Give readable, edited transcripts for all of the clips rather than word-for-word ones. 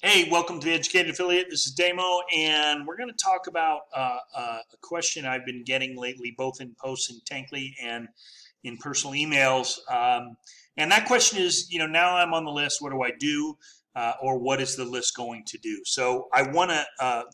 Hey, welcome to the Educated Affiliate. This is Damo, and we're going to talk about a question I've been getting lately, both in posts in Cliqly and in personal emails. And that question is, now I'm on the list. What do I do, or what is the list going to do? So I want to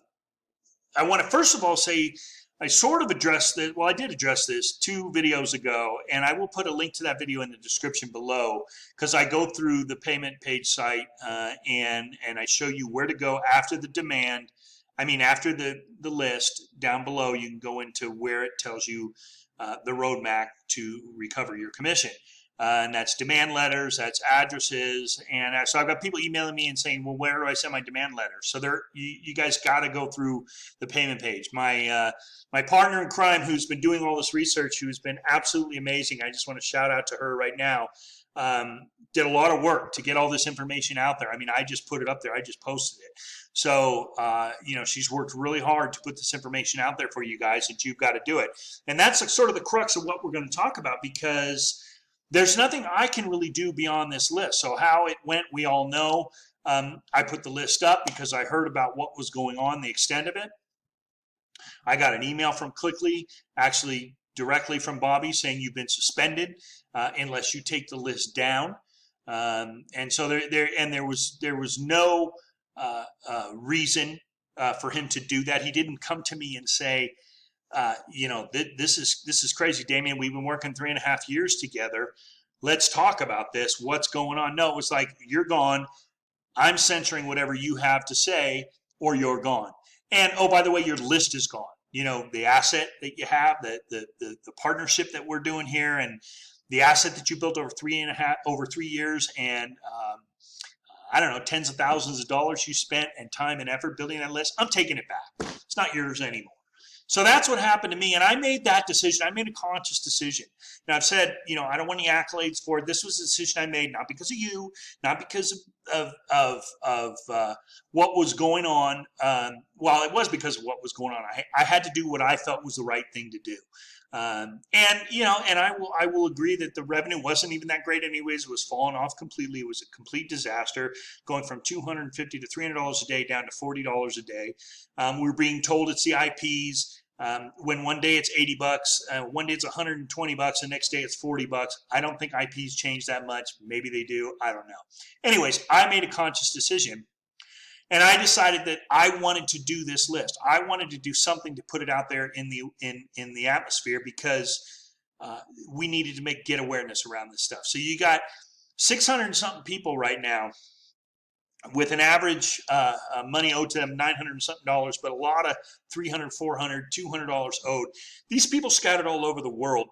first of all say I sort of addressed this. Well, I did address this 2 videos ago, and I will put a link to that video in the description below because I go through the payment page site and I show you where to go after the demand. I mean, after the list down below, you can go into where it tells you the roadmap to recover your commission. And that's demand letters, that's addresses, and so I've got people emailing me and saying, "Well, where do I send my demand letter?" So you guys got to go through the payment page. My partner in crime, who's been doing all this research, who's been absolutely amazing. I just want to shout out to her right now. Did a lot of work to get all this information out there. I mean, I just put it up there. I just posted it. So, she's worked really hard to put this information out there for you guys, and you've got to do it. And that's sort of the crux of what we're going to talk about, because there's nothing I can really do beyond this list. So how it went, we all know. I put the list up because I heard about what was going on, the extent of it. I got an email from Cliqly, actually directly from Bobby, saying you've been suspended unless you take the list down. And so there was no reason for him to do that. He didn't come to me and say, this is crazy, Damien. We've been working 3.5 years together. Let's talk about this. What's going on? No, it was like, you're gone. I'm censoring whatever you have to say, or you're gone. And oh, by the way, your list is gone. The asset that you have, the partnership that we're doing here, and the asset that you built over 3 years, and I don't know, tens of thousands of dollars you spent and time and effort building that list. I'm taking it back. It's not yours anymore. So that's what happened to me, and I made that decision. I made a conscious decision. And I've said, I don't want any accolades for it. This was a decision I made, not because of you, not because of what was going on. Well, it was because of what was going on. I had to do what I felt was the right thing to do. And I will agree that the revenue wasn't even that great anyways. It was falling off completely. It was a complete disaster, going from $250 to $300 a day down to $40 a day. We're being told it's the IPs. When one day it's $80, one day it's $120, the next day it's $40. I don't think IPs change that much. Maybe they do. I don't know. Anyways, I made a conscious decision, and I decided that I wanted to do this list. I wanted to do something to put it out there in the atmosphere, because we needed to get awareness around this stuff. So you got 600 and something people right now with an average money owed to them $900 and something, but a lot of $300, $400, $200 owed. These people scattered all over the world.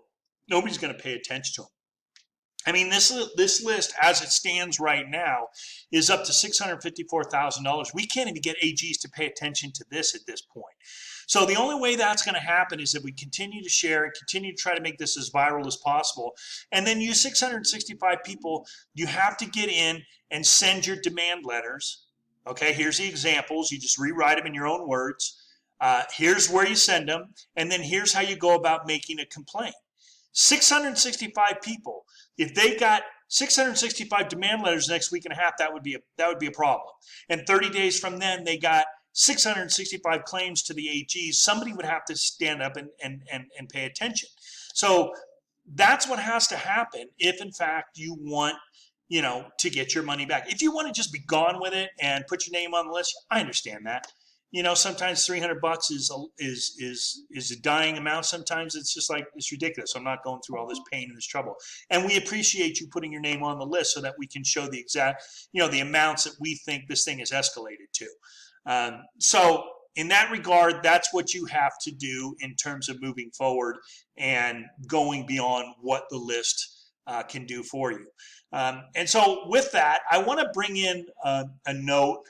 Nobody's going to pay attention to them. I mean, this list, as it stands right now, is up to $654,000. We can't even get AGs to pay attention to this at this point. So the only way that's going to happen is if we continue to share and continue to try to make this as viral as possible. And then you 665 people, you have to get in and send your demand letters. Okay, here's the examples. You just rewrite them in your own words. Here's where you send them. And then here's how you go about making a complaint. 665 people. If they got 665 demand letters next week and a half, that would be a problem. And 30 days from then, they got 665 claims to the AGs. Somebody would have to stand up and pay attention. So that's what has to happen if, in fact, you want to get your money back. If you want to just be gone with it and put your name on the list, I understand that. Sometimes $300 is a dying amount. Sometimes it's just like, it's ridiculous. I'm not going through all this pain and this trouble. And we appreciate you putting your name on the list so that we can show the exact, the amounts that we think this thing is escalated to. So in that regard, that's what you have to do in terms of moving forward and going beyond what the list can do for you. And so with that, I want to bring in a note.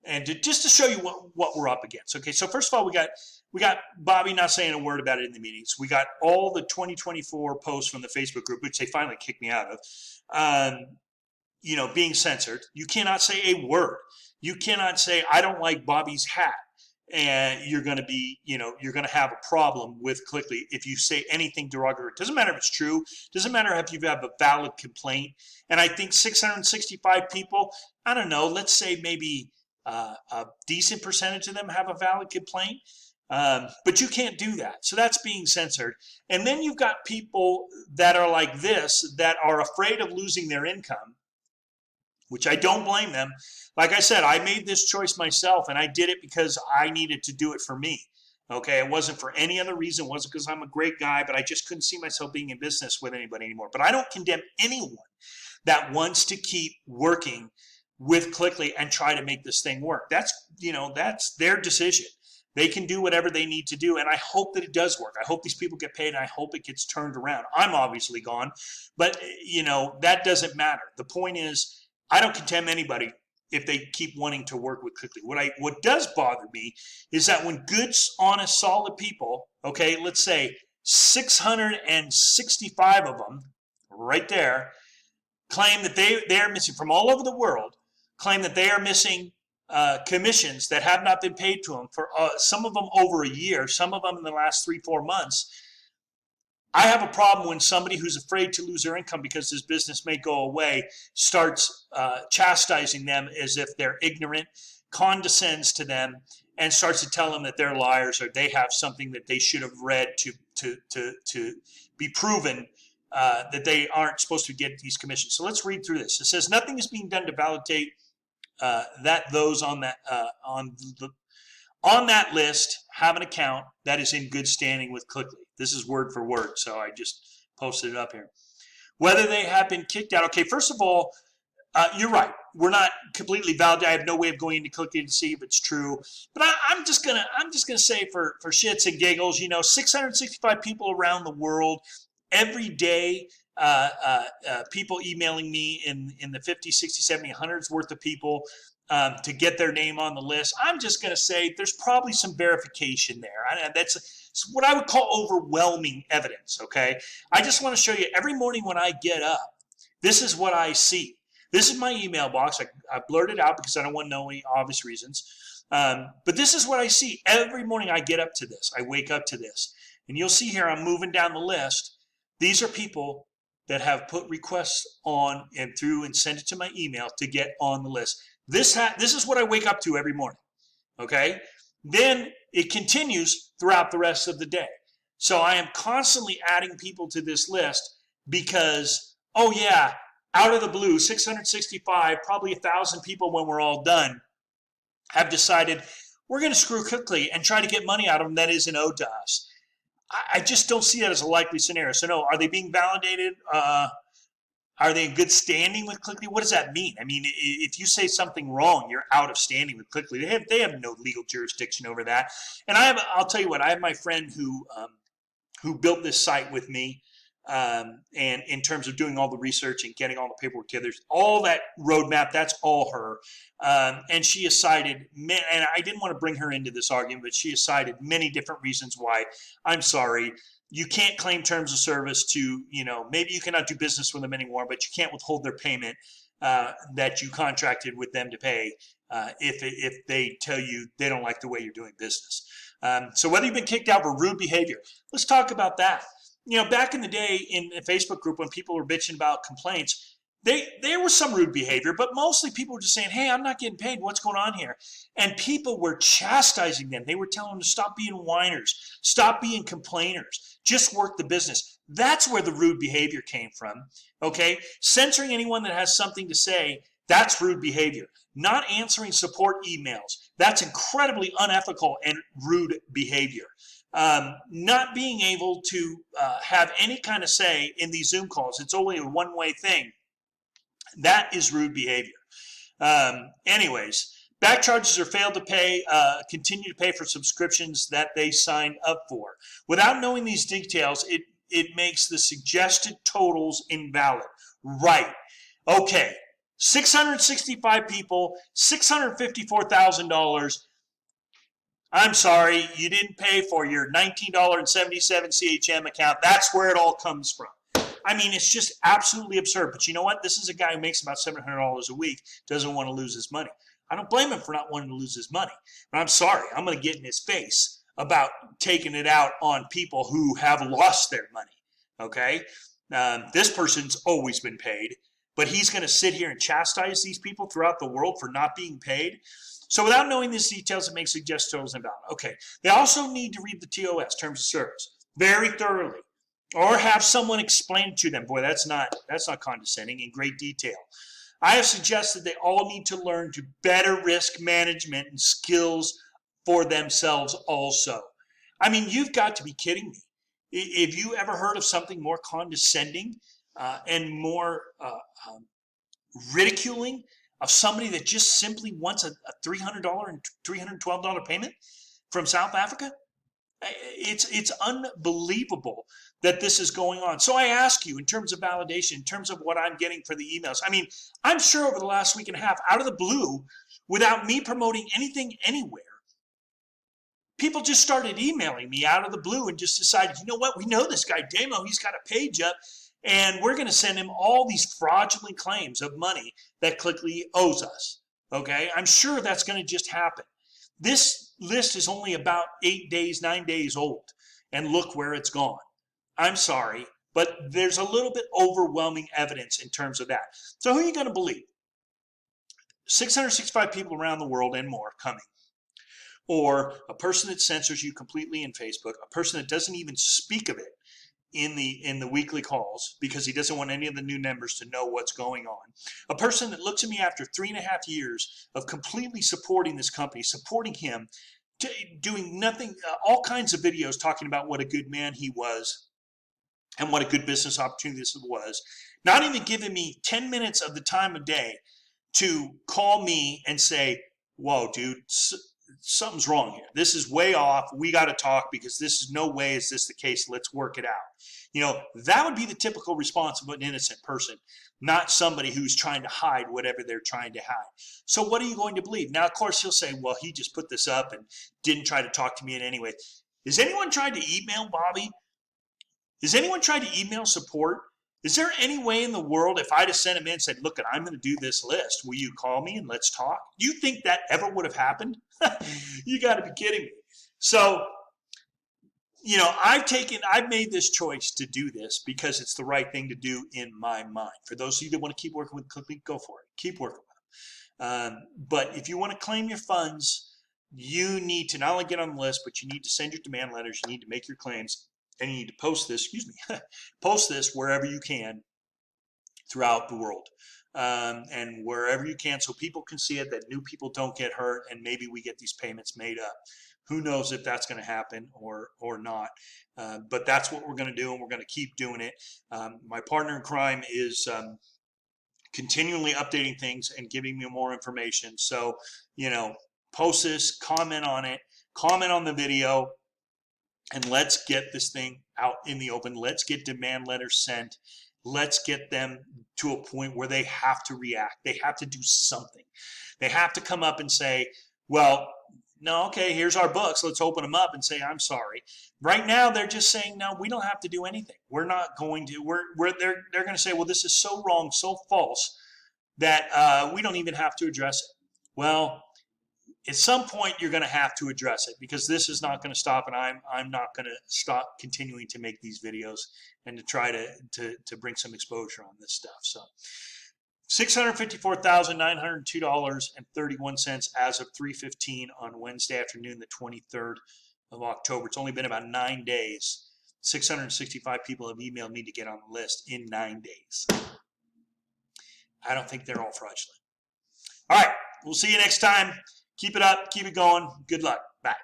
And just to show you what we're up against. Okay, so first of all, we got Bobby not saying a word about it in the meetings. We got all the 2024 posts from the Facebook group, which they finally kicked me out of, being censored. You cannot say a word. You cannot say, I don't like Bobby's hat. and you're going to be, you're going to have a problem with Cliqly if you say anything derogatory. It doesn't matter if it's true. It doesn't matter if you have a valid complaint. And I think 665 people, I don't know, let's say maybe a decent percentage of them have a valid complaint. But you can't do that. So that's being censored. And then you've got people that are like this, that are afraid of losing their income, which I don't blame them. Like I said, I made this choice myself, and I did it because I needed to do it for me. Okay, it wasn't for any other reason. It wasn't because I'm a great guy, but I just couldn't see myself being in business with anybody anymore. But I don't condemn anyone that wants to keep working with Cliqly and try to make this thing work. That's their decision. They can do whatever they need to do, and I hope that it does work. I hope these people get paid, and I hope it gets turned around. I'm obviously gone, but that doesn't matter. The point is, I don't condemn anybody if they keep wanting to work with Cliqly. What does bother me is that when good, honest, solid people, okay, let's say 665 of them, right there, claim that they are missing from all over the world, claim that they are missing commissions that have not been paid to them for some of them over a year, some of them in the last 3-4 months. I have a problem when somebody who's afraid to lose their income because his business may go away starts chastising them as if they're ignorant, condescends to them, and starts to tell them that they're liars or they have something that they should have read to be proven that they aren't supposed to get these commissions. So let's read through this. It says nothing is being done to validate that those on that list have an account that is in good standing with Cliqly. This is word for word, so I just posted it up here. Whether they have been kicked out. Okay, first of all, you're right. We're not completely validated. I have no way of going into Cliqly to see if it's true. But I'm just gonna say for shits and giggles, 665 people around the world every day. People emailing me in the 50, 60, 70, 100s worth of people to get their name on the list. I'm just going to say there's probably some verification there. That's what I would call overwhelming evidence, okay? I just want to show you every morning when I get up, this is what I see. This is my email box. I blurred it out because I don't want to know any obvious reasons. But this is what I see. Every morning I get up to this. I wake up to this. And you'll see here I'm moving down the list. These are people that have put requests on and through and sent it to my email to get on the list. This is what I wake up to every morning, okay? Then it continues throughout the rest of the day. So I am constantly adding people to this list because, oh yeah, out of the blue, 665, probably 1,000 people when we're all done have decided we're going to screw Cliqly and try to get money out of them that isn't owed to us. I just don't see that as a likely scenario. So no, are they being validated? Are they in good standing with Cliqly? What does that mean? I mean, if you say something wrong, you're out of standing with Cliqly. They have no legal jurisdiction over that. And I'll tell you what, I have my friend who built this site with me, and in terms of doing all the research and getting all the paperwork together, all that roadmap, that's all her. And she has cited, and I didn't want to bring her into this argument, but she has cited many different reasons why. I'm sorry, you can't claim terms of service to, maybe you cannot do business with them anymore, but you can't withhold their payment that you contracted with them to pay if they tell you they don't like the way you're doing business. So whether you've been kicked out for rude behavior, let's talk about that. Back in the day in a Facebook group when people were bitching about complaints, there was some rude behavior, but mostly people were just saying, hey, I'm not getting paid. What's going on here? And people were chastising them. They were telling them to stop being whiners, stop being complainers, just work the business. That's where the rude behavior came from, okay? Censoring anyone that has something to say, that's rude behavior. Not answering support emails, that's incredibly unethical and rude behavior. Not being able to have any kind of say in these Zoom calls, it's only a one-way thing. That is rude behavior. Anyways, back charges or failed to pay, continue to pay for subscriptions that they signed up for. Without knowing these details, it makes the suggested totals invalid. Right. Okay. 665 people, $654,000. I'm sorry, you didn't pay for your $19.77 CHM account. That's where it all comes from. I mean, it's just absolutely absurd. But you know what? This is a guy who makes about $700 a week, doesn't want to lose his money. I don't blame him for not wanting to lose his money. But I'm sorry, I'm going to get in his face about taking it out on people who have lost their money, okay? This person's always been paid, but he's going to sit here and chastise these people throughout the world for not being paid. So without knowing these details, it makes suggestions invalid. Okay, they also need to read the TOS, Terms of Service, very thoroughly, or have someone explain it to them. Boy, that's not condescending, in great detail. I have suggested they all need to learn to better risk management and skills for themselves also. I mean, you've got to be kidding me. If you ever heard of something more condescending and more ridiculing of somebody that just simply wants a $300 and $312 payment from South Africa? It's unbelievable that this is going on. So I ask you, in terms of validation, in terms of what I'm getting for the emails, I mean, I'm sure over the last week and a half, out of the blue, without me promoting anything anywhere, people just started emailing me out of the blue and just decided, you know what, we know this guy Damo, he's got a page up, and we're going to send him all these fraudulent claims of money that Cliqly owes us. Okay, I'm sure that's going to just happen. This list is only about 8 days, 9 days old, and look where it's gone. I'm sorry, but there's a little bit overwhelming evidence in terms of that. So who are you going to believe? 665 people around the world and more coming. Or a person that censors you completely in Facebook, a person that doesn't even speak of it in the weekly calls because he doesn't want any of the new members to know what's going on. A person that looks at me after 3.5 years of completely supporting this company, supporting him, doing nothing, all kinds of videos talking about what a good man he was and what a good business opportunity this was, not even giving me 10 minutes of the time of day to call me and say, whoa, dude, something's wrong here. This is way off. We got to talk because this is no way is this the case. Let's work it out. You know, that would be the typical response of an innocent person, not somebody who's trying to hide whatever they're trying to hide. So what are you going to believe? Now, of course, he'll say, well, he just put this up and didn't try to talk to me in any way. Is anyone trying to email Bobby? Is anyone trying to email support? Is there any way in the world if I'd have sent him in and said, look, I'm going to do this list, will you call me and let's talk? Do you think that ever would have happened? You got to be kidding me. So, you know, I've made this choice to do this because it's the right thing to do in my mind. For those of you that want to keep working with Cliqly, go for it. Keep working with them. But if you want to claim your funds, you need to not only get on the list, but you need to send your demand letters. You need to make your claims. And you need to post this, post this wherever you can throughout the world. And wherever you can so people can see it, that new people don't get hurt, and maybe we get these payments made up. Who knows if that's going to happen or not. But that's what we're going to do, and we're going to keep doing it. My partner in crime is continually updating things and giving me more information. So, you know, post this, comment on it, comment on the video, and let's get this thing out in the open. Let's get demand letters sent. Let's get them to a point where they have to react. They have to do something. They have to come up and say, well, no, okay, here's our books. Let's open them up and say, I'm sorry. Right now, they're just saying, no, we don't have to do anything. We're not going to. They're going to say, well, this is so wrong, so false, that we don't even have to address it. Well, at some point, you're going to have to address it because this is not going to stop, and I'm not going to stop continuing to make these videos and to try to bring some exposure on this stuff. So, $654,902.31 as of 3:15 on Wednesday afternoon, the 23rd of October. It's only been about 9 days. 665 people have emailed me to get on the list in 9 days. I don't think they're all fraudulent. All right, we'll see you next time. Keep it up. Keep it going. Good luck. Bye.